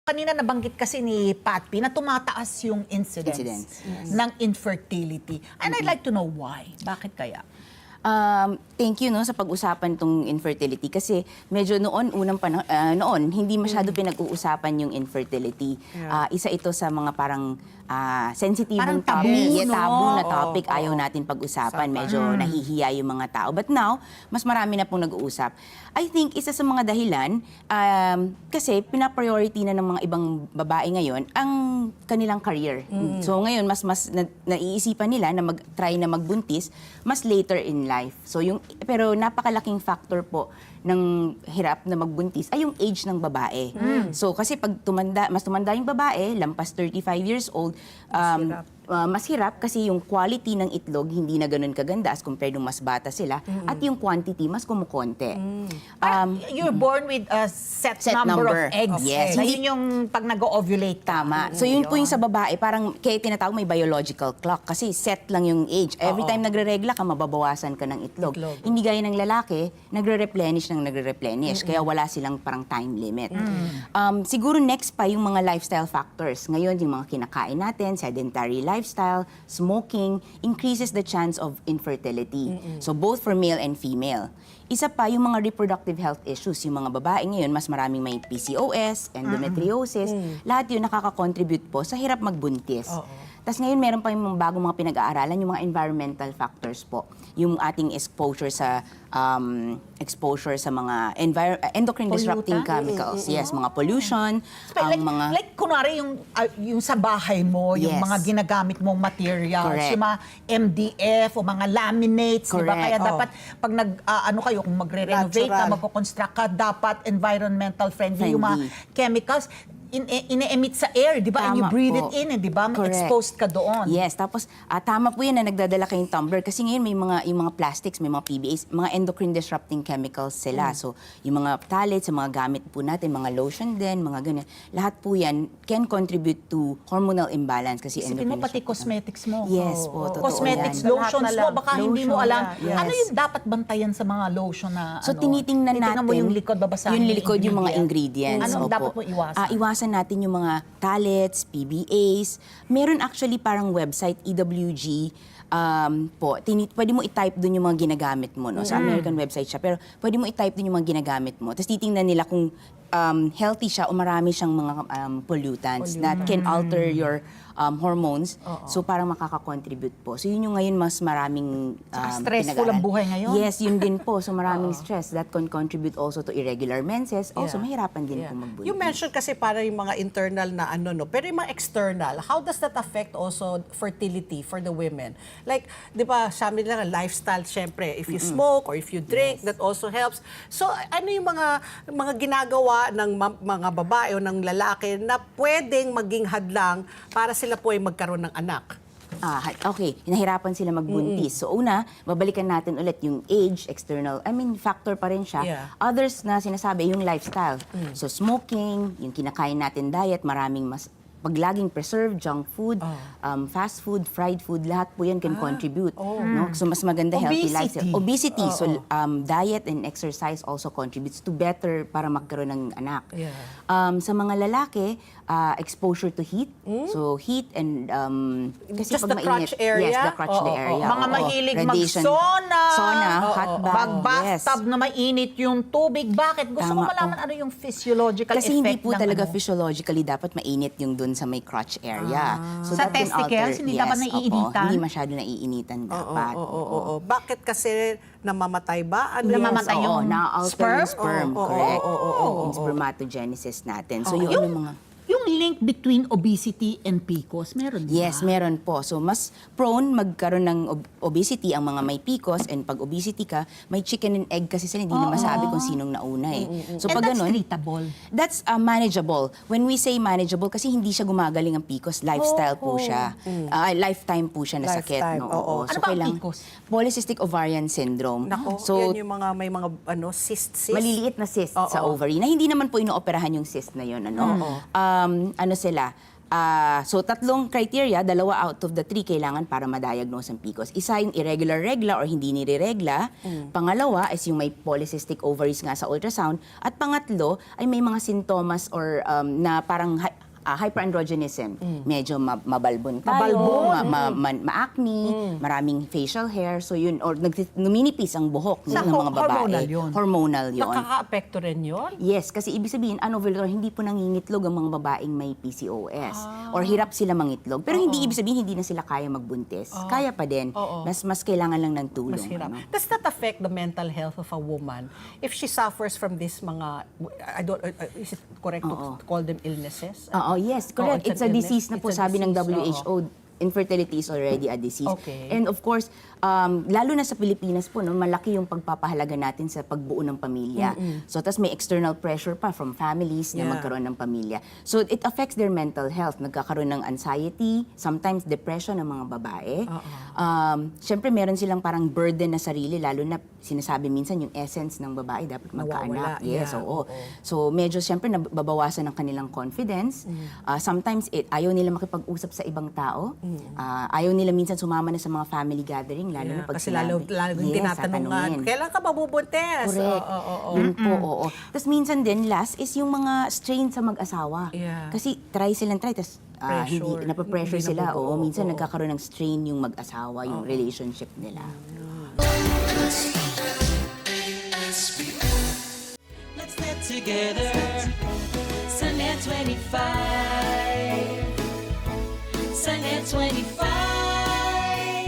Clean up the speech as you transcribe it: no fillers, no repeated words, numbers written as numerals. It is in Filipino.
kanina nabanggit kasi ni Pat P na tumataas yung incidence ng infertility. And I'd like to know why. Bakit kaya? Thank you no sa pag-usapan tong infertility kasi medyo noon hindi masyado pinag-uusapan yung infertility. Isa ito sa mga parang sensitibong Parang topic, tabu, no? tabu na topic, ayaw natin pag-usapan. Medyo nahihiya yung mga tao. But now, mas marami na pong nag-uusap. I think isa sa mga dahilan kasi pina-priority na ng mga ibang babae ngayon ang kanilang career. So ngayon mas naiisipan nila na mag-try na magbuntis mas later in life. So pero napakalaking factor po ng hirap na magbuntis ay yung age ng babae. So kasi pag mas tumanda yung babae, lampas 35 years old, mas hirap kasi yung quality ng itlog hindi na ganun kaganda as compared nung mas bata sila at yung quantity mas kumukonti. You're born with a set number of eggs. Yes. Na yun yung pag nag-ovulate ka. Tama. So yun po yung sa babae, parang kaya tinatawag may biological clock kasi set lang yung age. Every time nagre-regla ka, mababawasan ka ng itlog. Hindi gaya ng lalaki, nagre-replenish. Kaya wala silang parang time limit. Siguro next pa yung mga lifestyle factors. Ngayon, yung mga kinakain natin, sedentary lifestyle, smoking, increases the chance of infertility. So both for male and female. Isa pa yung mga reproductive health issues. Yung mga babae ngayon, mas maraming may PCOS, endometriosis. Lahat yun nakaka-contribute po sa hirap magbuntis. Tapos ngayon, meron pa yung bagong mga pinag-aaralan, yung mga environmental factors po. Yung ating exposure sa mga endocrine disrupting chemicals. Yes, mga pollution, Like, kunwari yung sa bahay mo, yung mga ginagamit mong materials, yung mga MDF o mga laminates, di ba? Kaya dapat, pag kayo, kung magre-renovate ka, magko-construct ka, dapat environmental friendly yung mga chemicals. Ine-emit sa air, di ba? And you breathe it in, di ba? Exposed ka doon. Yes, tapos tama po yan na nagdadala kayong tumbler kasi ngayon may yung mga plastics, may mga PBAs, mga endocrine disrupting chemicals sila. So, yung mga phtalates, yung mga gamit po natin, mga lotion din, mga ganyan. Lahat po yan can contribute to hormonal imbalance kasi Isipin mo pati cosmetics mo. Yes po, totoo Cosmetics, yan. lotions mo, baka hindi mo alam. Yes. Ano yung dapat bantayan sa mga lotion na So, tinitingnan natin. mo yung likod, babasahin yung likod, yung mga ingredients. Anong dapat mo iwasan? Iwasan natin yung mga phthalates, PBAs. Meron actually parang website, EWG, pwede mo i-type doon yung mga ginagamit mo. No? Sa American website siya. Pero pwede mo i-type doon yung mga ginagamit mo. Tapos titingnan nila kung healthy siya o marami siyang mga pollutants that can alter your hormones. So parang makaka-contribute po. So yun yung ngayon mas maraming stressful ang buhay ngayon. Yes, yun din po. So maraming stress that can contribute also to irregular menses. Also mahirapan din po magbuntis. You mentioned kasi para yung mga internal na pero yung mga external, how does that affect also fertility for the women? Like, di ba, sabi nila lifestyle, syempre, if you smoke or if you drink, that also helps. So, ano yung mga ginagawa ng mga babae o ng lalaki na pwedeng maging hadlang para sila po ay magkaroon ng anak? Okay, nahirapan sila magbuntis. So una, babalikan natin ulit yung age, factor pa rin siya. Yeah. Others na sinasabi, yung lifestyle. So smoking, yung kinakain natin diet, maraming pag laging preserved, junk food, fast food, fried food, lahat po yan can contribute. No? So mas maganda healthy lifestyle. Obesity. So diet and exercise also contributes to better para magkaroon ng anak. Yeah. Sa mga lalaki, exposure to heat. So heat and kasi Just pag the crotch mainit, area? yes, the crotch area. Mga mahilig Radiation. mag-sauna, hot bath. mag-bathtub na mainit yung tubig. Bakit? Gusto ko malaman ano yung physiological Kasi effect hindi po ng talaga physiologically dapat mainit yung dun sa may crotch area. So Sa that can testicles, alter- hindi dapat naiinitan? Hindi masyado naiinitan dapat. Oo. Bakit kasi namamatay ba? Namamatay yung na-alter sperm? yung sperm, correct. Yung spermatogenesis natin. So yung mga... Yung link between obesity and PCOS, meron ba? Yes, meron po. So, mas prone magkaroon ng obesity ang mga may PCOS and pag obesity ka, may chicken and egg kasi sila hindi na masabi kung sinong nauna eh. So, And pag that's ganun, treatable? That's manageable. When we say manageable, kasi hindi siya gumagaling ang PCOS, lifestyle po siya. Lifetime po siya na sakit. Lifetime, No? oo. Ano ba ang PCOS? Polycystic ovarian syndrome. Nako, So, yan yung mga may mga cyst. maliliit na cyst sa ovary na hindi naman po inooperahan yung cyst na yun. Ano sila? So, tatlong criteria, 2 out of the 3 kailangan para ma-diagnose ang PCOS. Isa yung irregular regla or hindi nireregla. Pangalawa is yung may polycystic ovaries nga sa ultrasound. At pangatlo ay may mga sintomas or na parang hyperandrogenism. Medyo mabalbon tayo, ma-acne, maraming facial hair. So yun, or numinipis ang buhok ng mga babae. Hormonal yun. Hormonal yun. Nakaka-apekto rin yun? Yes, kasi ibig sabihin, anovulatory, hindi po nangingitlog ang mga babaeng may PCOS. Or hirap sila mangitlog. Pero hindi ibig sabihin, hindi na sila kaya magbuntis. Kaya pa din. Mas kailangan lang ng tulong. Mas hirap. Ano? Does that affect the mental health of a woman if she suffers from this mga, is it correct to call them illnesses? Yes, correct. it's It's an a disease illness. na po, It's a sabi ng disease, WHO. Infertility is already a disease. Okay. And of course, lalo na sa Pilipinas po, no, malaki yung pagpapahalaga natin sa pagbuo ng pamilya. So, tas may external pressure pa from families na Yeah. magkaroon ng pamilya. So, it affects their mental health. Nagkakaroon ng anxiety, sometimes depression ng mga babae. Siyempre, meron silang parang burden na sarili, lalo na sinasabi minsan yung essence ng babae dapat magkaanak. Nawawala. Yes, Yeah, oo. oo. So, medyo siyempre nababawasan ng kanilang confidence. Sometimes, ayaw nila makipag-usap sa ibang tao. Ayaw nila minsan sumama na sa mga family gathering, lalo na pag Kasi lalo tinatanungan, kailan ka mabubuntis? Correct. Yun po, oo. Tapos minsan din, last is yung mga strain sa mag-asawa. Yeah. Kasi try silang try, tapos hindi, Pressure. napapressure Hindi sila. nabubuo. Oo, minsan nagkakaroon ng strain yung mag-asawa, yung relationship nila. Let's get together. Sunday 25. Sunday 25.